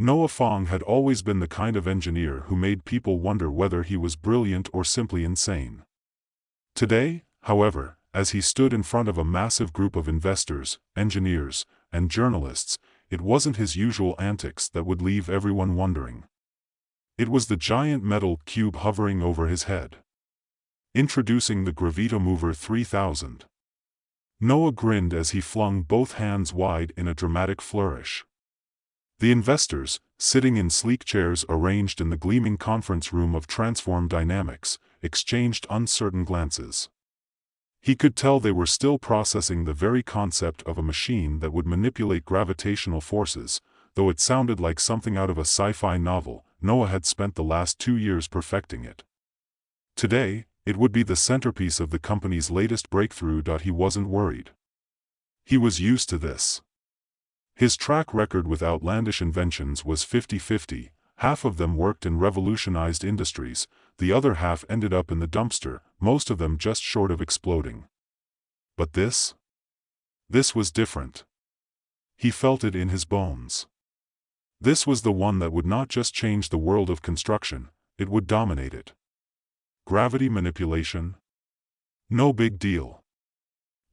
Noah Fong had always been the kind of engineer who made people wonder whether he was brilliant or simply insane. Today, however, as he stood in front of a massive group of investors, engineers, and journalists, it wasn't his usual antics that would leave everyone wondering. It was the giant metal cube hovering over his head. Introducing the Gravitomover 3000. Noah grinned as he flung both hands wide in a dramatic flourish. The investors, sitting in sleek chairs arranged in the gleaming conference room of Transform Dynamics, exchanged uncertain glances. He could tell they were still processing the very concept of a machine that would manipulate gravitational forces. Though it sounded like something out of a sci-fi novel, Noah had spent the last 2 years perfecting it. Today, it would be the centerpiece of the company's latest breakthrough. He wasn't worried. He was used to this. His track record with outlandish inventions was 50-50, half of them worked and revolutionized industries, the other half ended up in the dumpster, most of them just short of exploding. But this? This was different. He felt it in his bones. This was the one that would not just change the world of construction, it would dominate it. Gravity manipulation? No big deal.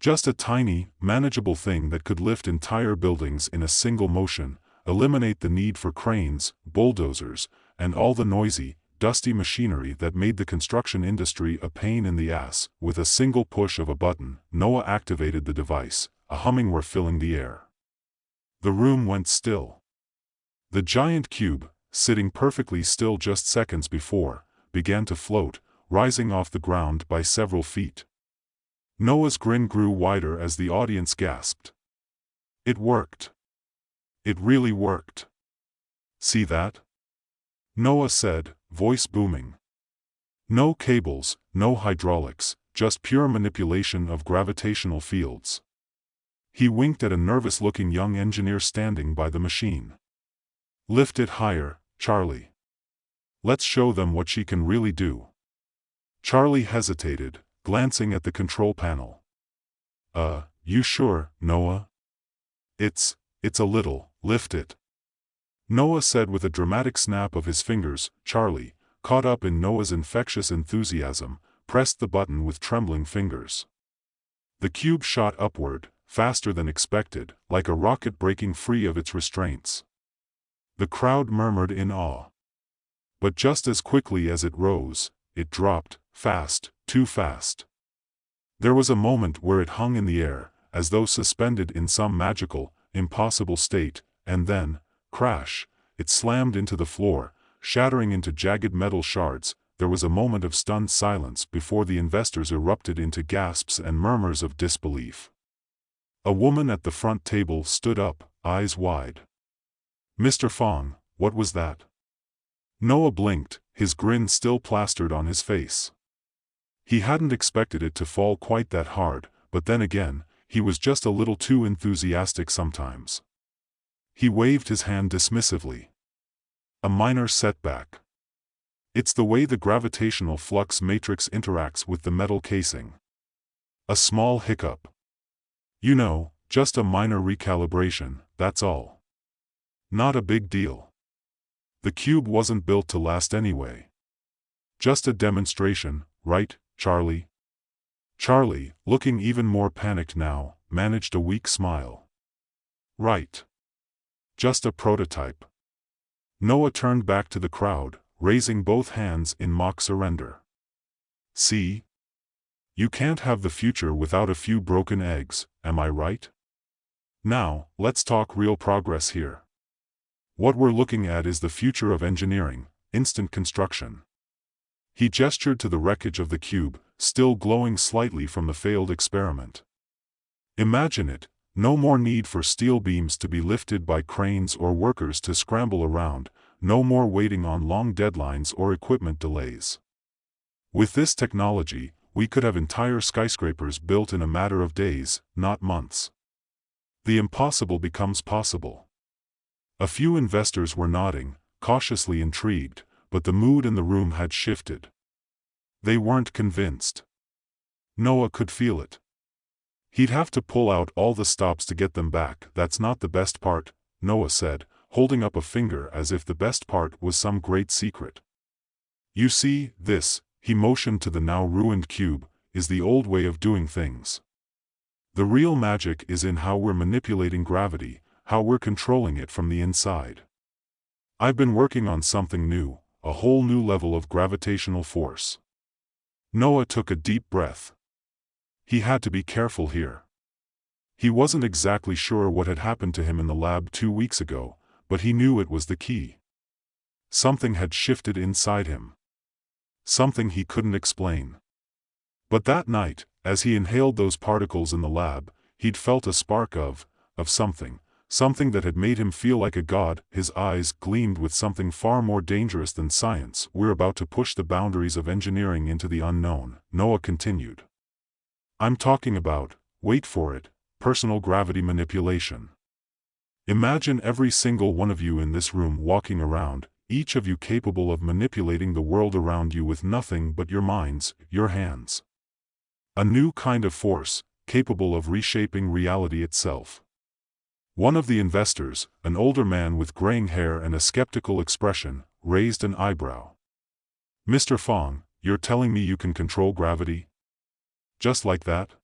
Just a tiny, manageable thing that could lift entire buildings in a single motion, eliminate the need for cranes, bulldozers, and all the noisy, dusty machinery that made the construction industry a pain in the ass. With a single push of a button, Noah activated the device, a humming were filling the air. The room went still. The giant cube, sitting perfectly still just seconds before, began to float, rising off the ground by several feet. Noah's grin grew wider as the audience gasped. It worked. It really worked. See that? Noah said, voice booming. No cables, no hydraulics, just pure manipulation of gravitational fields. He winked at a nervous-looking young engineer standing by the machine. Lift it higher, Charlie. Let's show them what she can really do. Charlie hesitated, glancing at the control panel. You sure, Noah? It's a little, lift it. Noah said with a dramatic snap of his fingers. Charlie, caught up in Noah's infectious enthusiasm, pressed the button with trembling fingers. The cube shot upward, faster than expected, like a rocket breaking free of its restraints. The crowd murmured in awe. But just as quickly as it rose, it dropped, fast, too fast. There was a moment where it hung in the air, as though suspended in some magical, impossible state, and then, crash, it slammed into the floor, shattering into jagged metal shards. There was a moment of stunned silence before the investors erupted into gasps and murmurs of disbelief. A woman at the front table stood up, eyes wide. Mr. Fong, what was that? Noah blinked, his grin still plastered on his face. He hadn't expected it to fall quite that hard, but then again, he was just a little too enthusiastic sometimes. He waved his hand dismissively. A minor setback. It's the way the gravitational flux matrix interacts with the metal casing. A small hiccup. You know, just a minor recalibration, that's all. Not a big deal. The cube wasn't built to last anyway. Just a demonstration, right, Charlie? Charlie, looking even more panicked now, managed a weak smile. Right. Just a prototype. Noah turned back to the crowd, raising both hands in mock surrender. See? You can't have the future without a few broken eggs, am I right? Now, let's talk real progress here. What we're looking at is the future of engineering, instant construction. He gestured to the wreckage of the cube, still glowing slightly from the failed experiment. Imagine it, no more need for steel beams to be lifted by cranes or workers to scramble around, no more waiting on long deadlines or equipment delays. With this technology, we could have entire skyscrapers built in a matter of days, not months. The impossible becomes possible. A few investors were nodding, cautiously intrigued, but the mood in the room had shifted. They weren't convinced. Noah could feel it. He'd have to pull out all the stops to get them back. That's not the best part, Noah said, holding up a finger as if the best part was some great secret. "You see, this," he motioned to the now ruined cube, "is the old way of doing things. The real magic is in how we're manipulating gravity, how we're controlling it from the inside. I've been working on something new, a whole new level of gravitational force." Noah took a deep breath. He had to be careful here. He wasn't exactly sure what had happened to him in the lab 2 weeks ago, but he knew it was the key. Something had shifted inside him. Something he couldn't explain. But that night, as he inhaled those particles in the lab, he'd felt a spark of something that had made him feel like a god. His eyes gleamed with something far more dangerous than science. "We're about to push the boundaries of engineering into the unknown," Noah continued. "I'm talking about, wait for it, personal gravity manipulation. Imagine every single one of you in this room walking around, each of you capable of manipulating the world around you with nothing but your minds, your hands. A new kind of force, capable of reshaping reality itself." One of the investors, an older man with graying hair and a skeptical expression, raised an eyebrow. "Mr. Fong, you're telling me you can control gravity? Just like that?"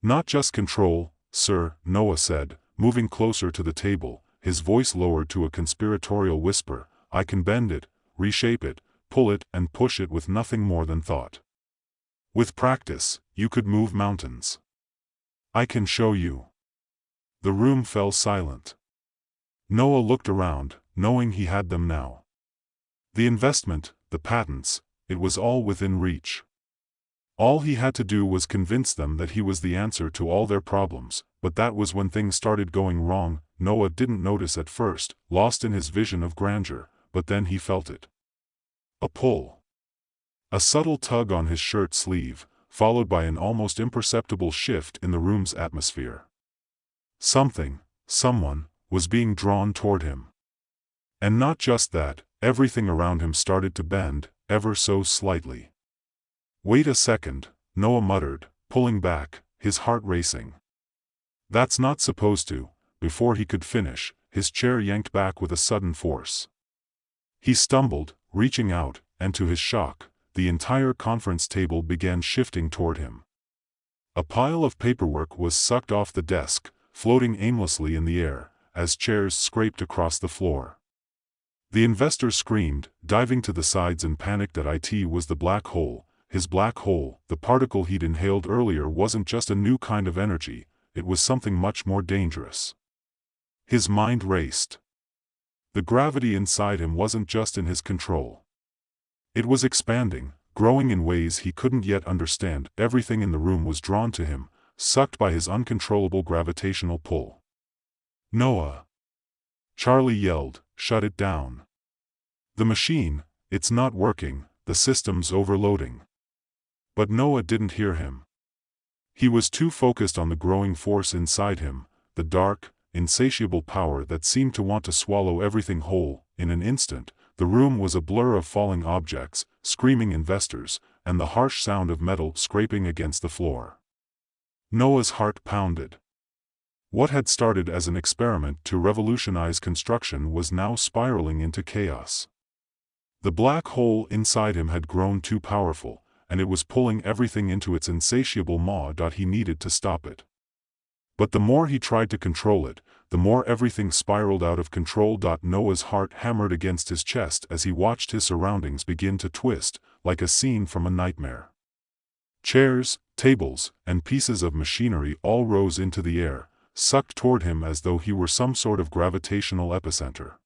"Not just control, sir," Noah said, moving closer to the table, his voice lowered to a conspiratorial whisper. "I can bend it, reshape it, pull it and push it with nothing more than thought. With practice, you could move mountains. I can show you." The room fell silent. Noah looked around, knowing he had them now. The investment, the patents, it was all within reach. All he had to do was convince them that he was the answer to all their problems, but that was when things started going wrong. Noah didn't notice at first, lost in his vision of grandeur, but then he felt it. A pull. A subtle tug on his shirt sleeve, followed by an almost imperceptible shift in the room's atmosphere. Someone, was being drawn toward him. And not just that, everything around him started to bend, ever so slightly. "Wait a second," Noah muttered, pulling back, his heart racing. "That's not supposed to." Before he could finish, his chair yanked back with a sudden force. He stumbled, reaching out, and to his shock, the entire conference table began shifting toward him. A pile of paperwork was sucked off the desk, floating aimlessly in the air, as chairs scraped across the floor. The investor screamed, diving to the sides in panic that it was the black hole. His black hole, the particle he'd inhaled earlier, wasn't just a new kind of energy, it was something much more dangerous. His mind raced. The gravity inside him wasn't just in his control. It was expanding, growing in ways he couldn't yet understand. Everything in the room was drawn to him, sucked by his uncontrollable gravitational pull. "Noah!" Charlie yelled, "Shut it down. The machine, it's not working, the system's overloading." But Noah didn't hear him. He was too focused on the growing force inside him, the dark, insatiable power that seemed to want to swallow everything whole. In an instant, the room was a blur of falling objects, screaming investors, and the harsh sound of metal scraping against the floor. Noah's heart pounded. What had started as an experiment to revolutionize construction was now spiraling into chaos. The black hole inside him had grown too powerful, and it was pulling everything into its insatiable maw. He needed to stop it. But the more he tried to control it, the more everything spiraled out of control. Noah's heart hammered against his chest as he watched his surroundings begin to twist, like a scene from a nightmare. Chairs, tables, and pieces of machinery all rose into the air, sucked toward him as though he were some sort of gravitational epicenter.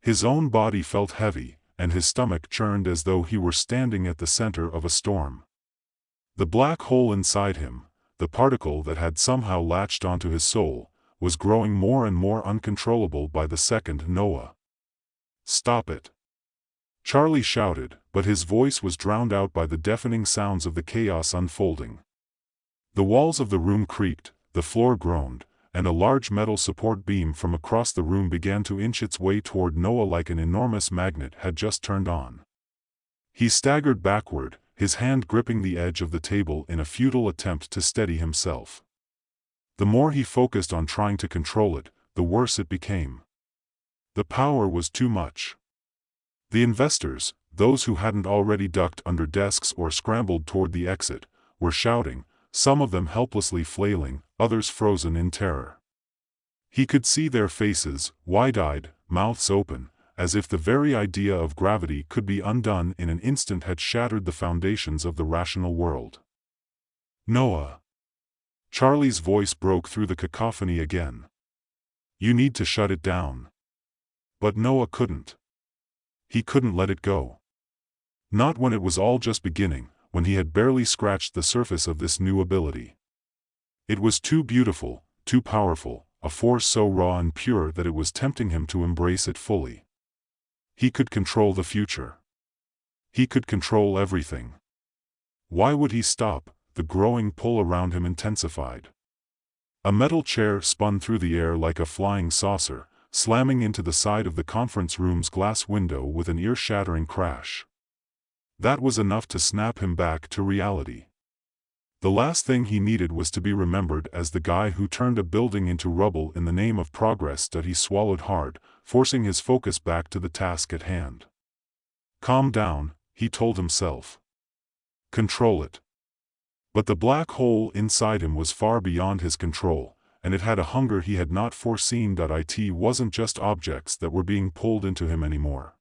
His own body felt heavy, and his stomach churned as though he were standing at the center of a storm. The black hole inside him, the particle that had somehow latched onto his soul, was growing more and more uncontrollable by the second. "Noah! Stop it!" Charlie shouted, but his voice was drowned out by the deafening sounds of the chaos unfolding. The walls of the room creaked, the floor groaned, and a large metal support beam from across the room began to inch its way toward Noah like an enormous magnet had just turned on. He staggered backward, his hand gripping the edge of the table in a futile attempt to steady himself. The more he focused on trying to control it, the worse it became. The power was too much. The investors, those who hadn't already ducked under desks or scrambled toward the exit, were shouting, some of them helplessly flailing, others frozen in terror. He could see their faces, wide-eyed, mouths open, as if the very idea of gravity could be undone in an instant had shattered the foundations of the rational world. Noah. Charlie's voice broke through the cacophony again. You need to shut it down. But Noah couldn't. He couldn't let it go. Not when it was all just beginning, when he had barely scratched the surface of this new ability. It was too beautiful, too powerful, a force so raw and pure that it was tempting him to embrace it fully. He could control the future. He could control everything. Why would he stop? The growing pull around him intensified. A metal chair spun through the air like a flying saucer, slamming into the side of the conference room's glass window with an ear-shattering crash. That was enough to snap him back to reality. The last thing he needed was to be remembered as the guy who turned a building into rubble in the name of progress. That he swallowed hard, forcing his focus back to the task at hand. Calm down, he told himself. Control it. But the black hole inside him was far beyond his control, and it had a hunger he had not foreseen. It wasn't just objects that were being pulled into him anymore.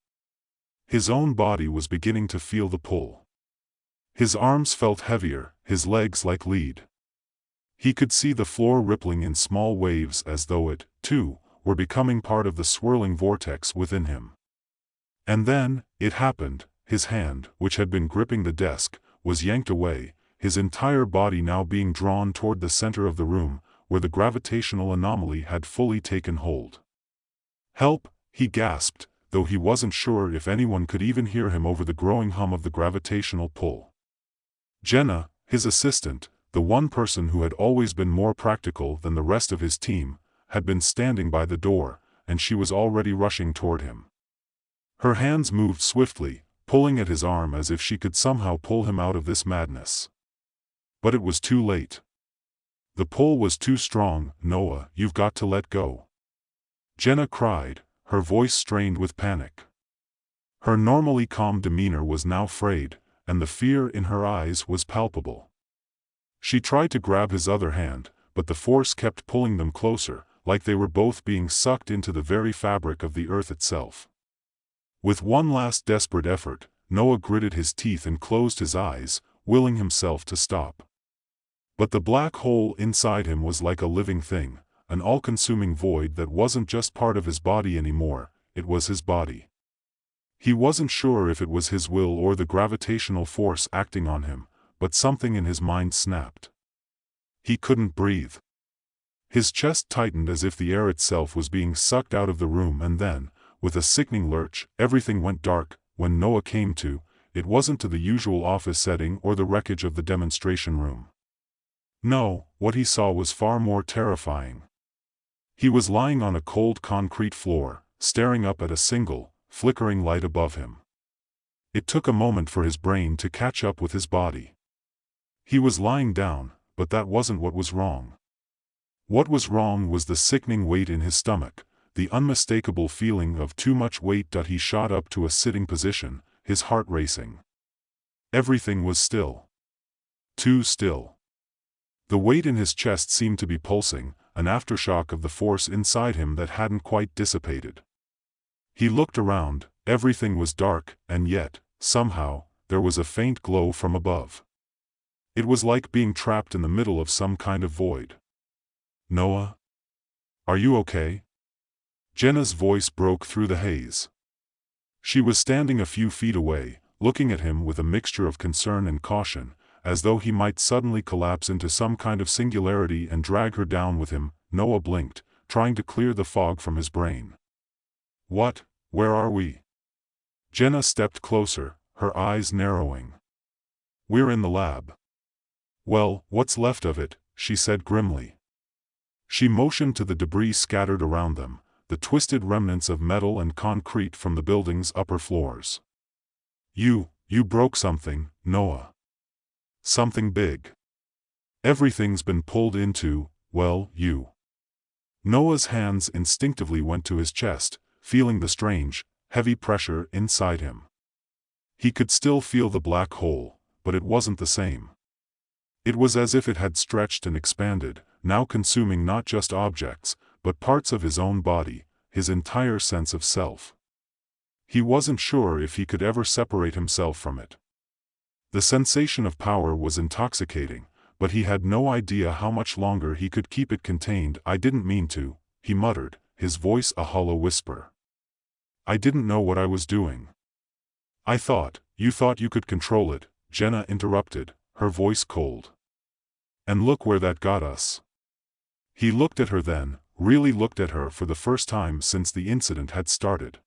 His own body was beginning to feel the pull. His arms felt heavier, his legs like lead. He could see the floor rippling in small waves as though it, too, were becoming part of the swirling vortex within him. And then, it happened, his hand, which had been gripping the desk, was yanked away, his entire body now being drawn toward the center of the room, where the gravitational anomaly had fully taken hold. Help, he gasped, though he wasn't sure if anyone could even hear him over the growing hum of the gravitational pull. Jenna, his assistant, the one person who had always been more practical than the rest of his team, had been standing by the door, and she was already rushing toward him. Her hands moved swiftly, pulling at his arm as if she could somehow pull him out of this madness. But it was too late. The pull was too strong. Noah, you've got to let go. Jenna cried, her voice strained with panic. Her normally calm demeanor was now frayed, and the fear in her eyes was palpable. She tried to grab his other hand, but the force kept pulling them closer, like they were both being sucked into the very fabric of the earth itself. With one last desperate effort, Noah gritted his teeth and closed his eyes, willing himself to stop. But the black hole inside him was like a living thing, an all-consuming void that wasn't just part of his body anymore, it was his body. He wasn't sure if it was his will or the gravitational force acting on him, but something in his mind snapped. He couldn't breathe. His chest tightened as if the air itself was being sucked out of the room, and then, with a sickening lurch, everything went dark. When Noah came to, it wasn't to the usual office setting or the wreckage of the demonstration room. No, what he saw was far more terrifying. He was lying on a cold concrete floor, staring up at a single, flickering light above him. It took a moment for his brain to catch up with his body. He was lying down, but that wasn't what was wrong. What was wrong was the sickening weight in his stomach, the unmistakable feeling of too much weight. He shot up to a sitting position, his heart racing. Everything was still. Too still. The weight in his chest seemed to be pulsing, an aftershock of the force inside him that hadn't quite dissipated. He looked around, everything was dark, and yet, somehow, there was a faint glow from above. It was like being trapped in the middle of some kind of void. Noah? Are you okay? Jenna's voice broke through the haze. She was standing a few feet away, looking at him with a mixture of concern and caution, as though he might suddenly collapse into some kind of singularity and drag her down with him. Noah blinked, trying to clear the fog from his brain. What? Where are we? Jenna stepped closer, her eyes narrowing. We're in the lab. Well, what's left of it, she said grimly. She motioned to the debris scattered around them, the twisted remnants of metal and concrete from the building's upper floors. You broke something, Noah. Something big. Everything's been pulled into, well, you. Noah's hands instinctively went to his chest, feeling the strange, heavy pressure inside him. He could still feel the black hole, but it wasn't the same. It was as if it had stretched and expanded, now consuming not just objects, but parts of his own body, his entire sense of self. He wasn't sure if he could ever separate himself from it. The sensation of power was intoxicating, but he had no idea how much longer he could keep it contained. "I didn't mean to," he muttered, his voice a hollow whisper. "I didn't know what I was doing." You thought you could control it," Jenna interrupted, her voice cold. "And look where that got us." He looked at her then, really looked at her for the first time since the incident had started.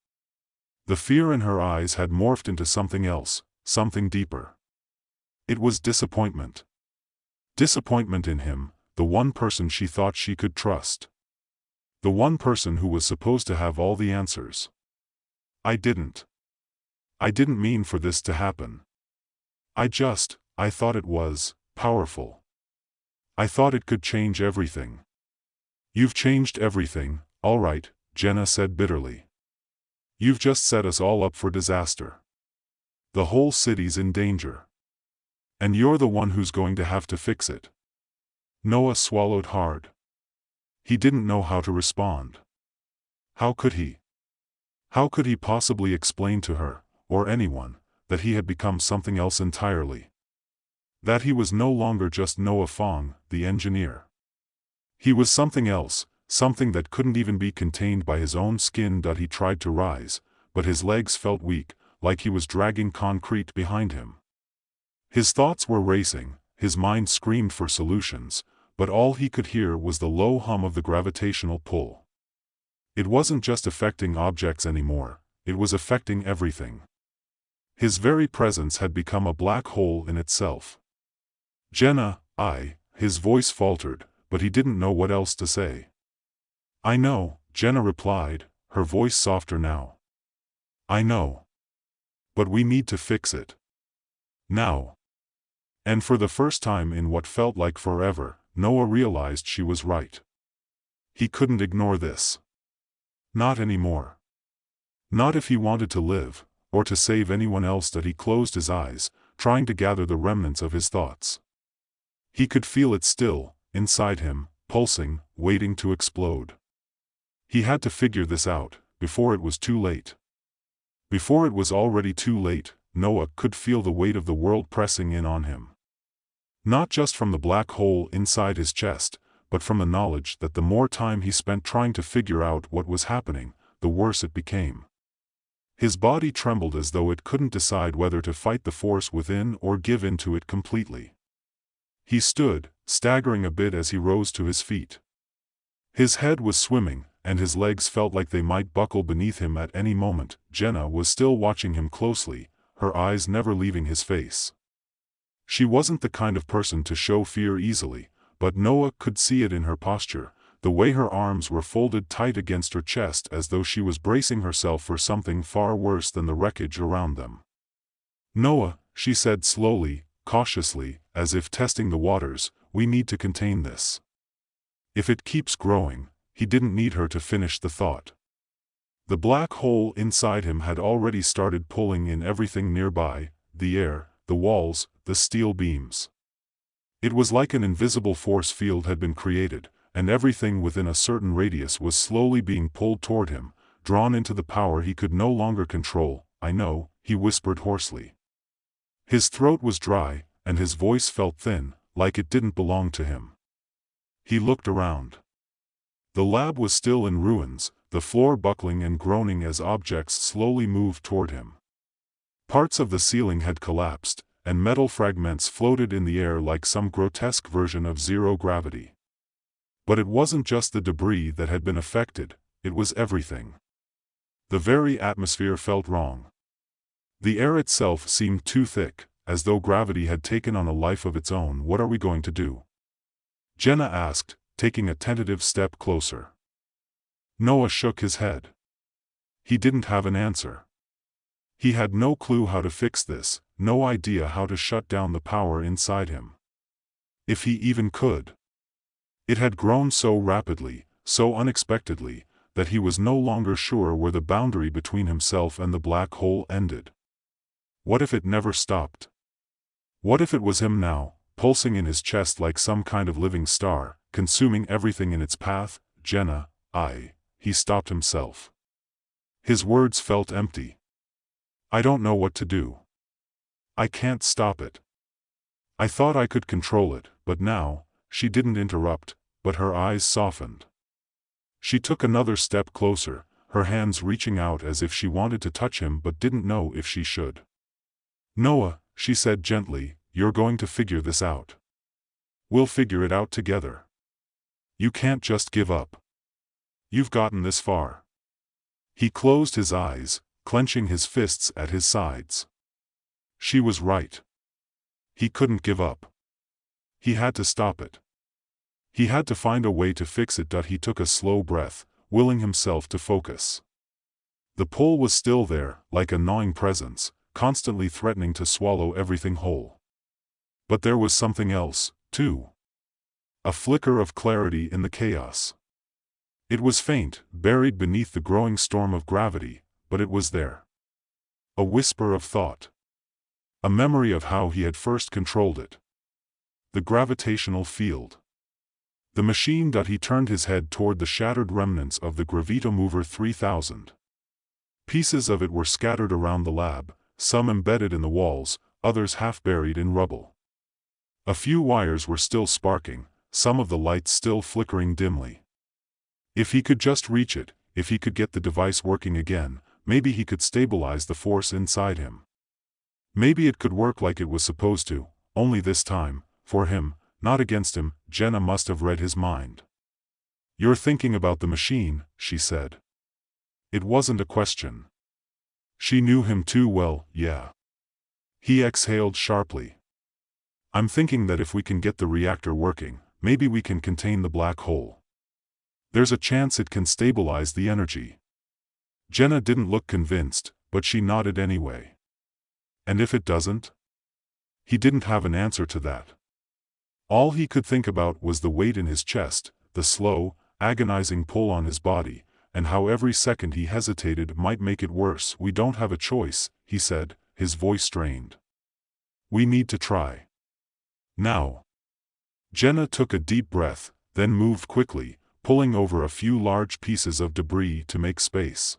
The fear in her eyes had morphed into something else, something deeper. It was disappointment. Disappointment in him, the one person she thought she could trust. The one person who was supposed to have all the answers. I didn't mean for this to happen. I thought it was powerful. I thought it could change everything." "You've changed everything, all right," Jenna said bitterly. "You've just set us all up for disaster. The whole city's in danger. And you're the one who's going to have to fix it." Noah swallowed hard. He didn't know how to respond. How could he? How could he possibly explain to her, or anyone, that he had become something else entirely? That he was no longer just Noah Fong, the engineer. He was something else, something that couldn't even be contained by his own skin. He tried to rise, but his legs felt weak, like he was dragging concrete behind him. His thoughts were racing, his mind screamed for solutions, but all he could hear was the low hum of the gravitational pull. It wasn't just affecting objects anymore, it was affecting everything. His very presence had become a black hole in itself. "Jenna, his voice faltered, but he didn't know what else to say. "I know," Jenna replied, her voice softer now. "I know. But we need to fix it. Now." And for the first time in what felt like forever, Noah realized she was right. He couldn't ignore this. Not anymore. Not if he wanted to live, or to save anyone else. He closed his eyes, trying to gather the remnants of his thoughts. He could feel it still, inside him, pulsing, waiting to explode. He had to figure this out, before it was too late. Before it was already too late, Noah could feel the weight of the world pressing in on him. Not just from the black hole inside his chest, but from the knowledge that the more time he spent trying to figure out what was happening, the worse it became. His body trembled as though it couldn't decide whether to fight the force within or give in to it completely. He stood, staggering a bit as he rose to his feet. His head was swimming, and his legs felt like they might buckle beneath him at any moment. Jenna was still watching him closely, her eyes never leaving his face. She wasn't the kind of person to show fear easily, but Noah could see it in her posture, the way her arms were folded tight against her chest as though she was bracing herself for something far worse than the wreckage around them. "Noah," she said slowly, cautiously, as if testing the waters, "we need to contain this. If it keeps growing," he didn't need her to finish the thought. The black hole inside him had already started pulling in everything nearby, the air, the walls, the steel beams. It was like an invisible force field had been created, and everything within a certain radius was slowly being pulled toward him, drawn into the power he could no longer control. "I know," he whispered hoarsely. His throat was dry, and his voice felt thin, like it didn't belong to him. He looked around. The lab was still in ruins, the floor buckling and groaning as objects slowly moved toward him. Parts of the ceiling had collapsed, and metal fragments floated in the air like some grotesque version of zero gravity. But it wasn't just the debris that had been affected, it was everything. The very atmosphere felt wrong. The air itself seemed too thick, as though gravity had taken on a life of its own. "What are we going to do?" Jenna asked, taking a tentative step closer. Noah shook his head. He didn't have an answer. He had no clue how to fix this, no idea how to shut down the power inside him. If he even could. It had grown so rapidly, so unexpectedly, that he was no longer sure where the boundary between himself and the black hole ended. What if it never stopped? What if it was him now, pulsing in his chest like some kind of living star, consuming everything in its path? Jenna, he stopped himself. His words felt empty. I don't know what to do. I can't stop it. I thought I could control it, but now, she didn't interrupt, but her eyes softened. She took another step closer, her hands reaching out as if she wanted to touch him but didn't know if she should. Noah, she said gently, you're going to figure this out. We'll figure it out together. You can't just give up. You've gotten this far. He closed his eyes, clenching his fists at his sides. She was right. He couldn't give up. He had to stop it. He had to find a way to fix it. He took a slow breath, willing himself to focus. The pull was still there, like a gnawing presence, constantly threatening to swallow everything whole. But there was something else, too. A flicker of clarity in the chaos. It was faint, buried beneath the growing storm of gravity, but it was there. A whisper of thought. A memory of how he had first controlled it. The gravitational field. The machine. He turned his head toward the shattered remnants of the Gravitomover 3000. Pieces of it were scattered around the lab, some embedded in the walls, others half buried in rubble. A few wires were still sparking, some of the lights still flickering dimly. If he could just reach it, if he could get the device working again, maybe he could stabilize the force inside him. Maybe it could work like it was supposed to, only this time, for him, not against him. Jenna must have read his mind. You're thinking about the machine, she said. It wasn't a question. She knew him too well. Yeah. He exhaled sharply. I'm thinking that if we can get the reactor working, maybe we can contain the black hole. There's a chance it can stabilize the energy. Jenna didn't look convinced, but she nodded anyway. And if it doesn't? He didn't have an answer to that. All he could think about was the weight in his chest, the slow, agonizing pull on his body, and how every second he hesitated might make it worse. We don't have a choice, he said, his voice strained. We need to try. Now. Jenna took a deep breath, then moved quickly, pulling over a few large pieces of debris to make space.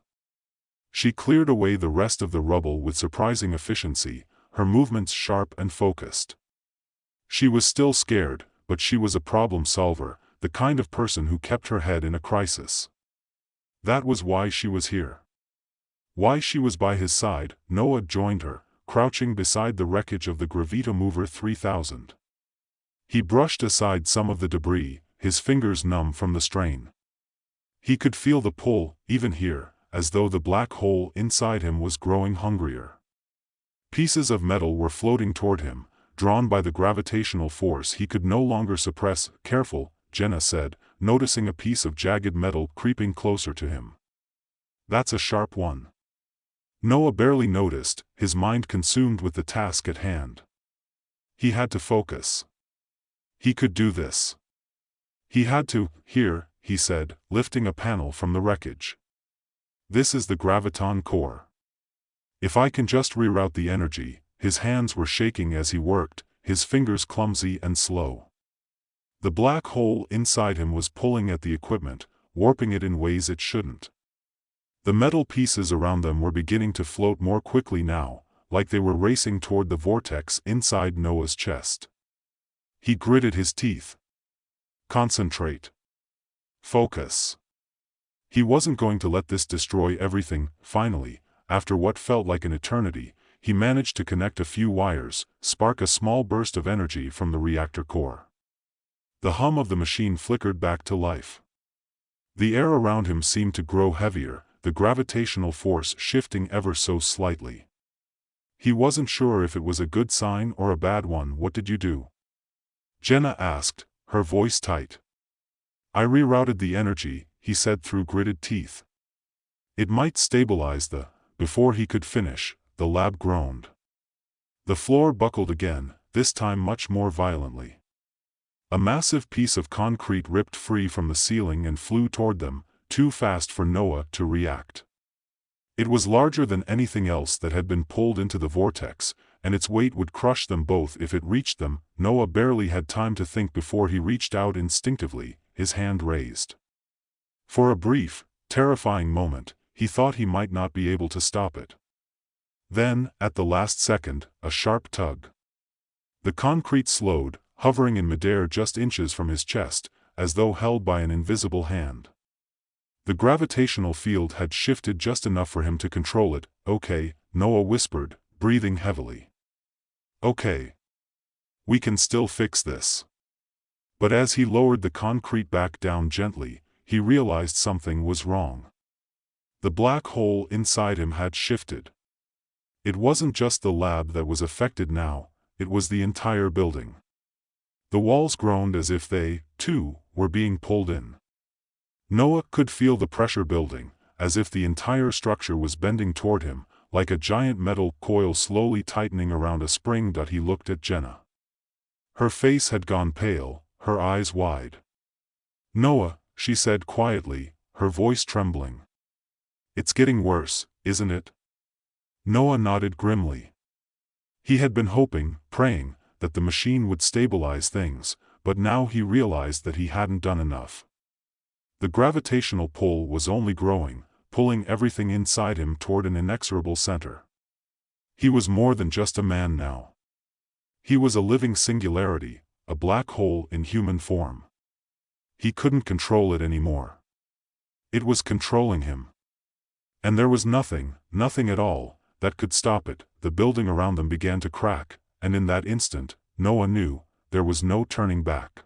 She cleared away the rest of the rubble with surprising efficiency, her movements sharp and focused. She was still scared, but she was a problem solver, the kind of person who kept her head in a crisis. That was why she was here. Why she was by his side. Noah joined her, crouching beside the wreckage of the Gravitomover 3000. He brushed aside some of the debris, his fingers numb from the strain. He could feel the pull, even here, as though the black hole inside him was growing hungrier. Pieces of metal were floating toward him, drawn by the gravitational force he could no longer suppress. Careful, Jenna said, noticing a piece of jagged metal creeping closer to him. That's a sharp one. Noah barely noticed, his mind consumed with the task at hand. He had to focus. He could do this. He had to. Here, he said, lifting a panel from the wreckage. This is the graviton core. If I can just reroute the energy. His hands were shaking as he worked, his fingers clumsy and slow. The black hole inside him was pulling at the equipment, warping it in ways it shouldn't. The metal pieces around them were beginning to float more quickly now, like they were racing toward the vortex inside Noah's chest. He gritted his teeth. Concentrate. Focus. He wasn't going to let this destroy everything. Finally, after what felt like an eternity, he managed to connect a few wires, spark a small burst of energy from the reactor core. The hum of the machine flickered back to life. The air around him seemed to grow heavier, the gravitational force shifting ever so slightly. He wasn't sure if it was a good sign or a bad one. What did you do? Jenna asked, her voice tight. I rerouted the energy, he said through gritted teeth. It might stabilize the. Before he could finish, the lab groaned. The floor buckled again, this time much more violently. A massive piece of concrete ripped free from the ceiling and flew toward them, too fast for Noah to react. It was larger than anything else that had been pulled into the vortex, and its weight would crush them both if it reached them. Noah barely had time to think before he reached out instinctively, his hand raised. For a brief, terrifying moment, he thought he might not be able to stop it. Then, at the last second, a sharp tug. The concrete slowed, hovering in midair just inches from his chest, as though held by an invisible hand. The gravitational field had shifted just enough for him to control it. "Okay," Noah whispered, breathing heavily. "Okay. We can still fix this." But as he lowered the concrete back down gently, he realized something was wrong. The black hole inside him had shifted. It wasn't just the lab that was affected now, it was the entire building. The walls groaned as if they, too, were being pulled in. Noah could feel the pressure building, as if the entire structure was bending toward him, like a giant metal coil slowly tightening around a spring. He looked at Jenna. Her face had gone pale, her eyes wide. "Noah," she said quietly, her voice trembling. "It's getting worse, isn't it?" Noah nodded grimly. He had been hoping, praying, that the machine would stabilize things, but now he realized that he hadn't done enough. The gravitational pull was only growing, pulling everything inside him toward an inexorable center. He was more than just a man now. He was a living singularity, a black hole in human form. He couldn't control it anymore. It was controlling him. And there was nothing at all, that could stop it. The building around them began to crack, and in that instant, Noah knew, there was no turning back.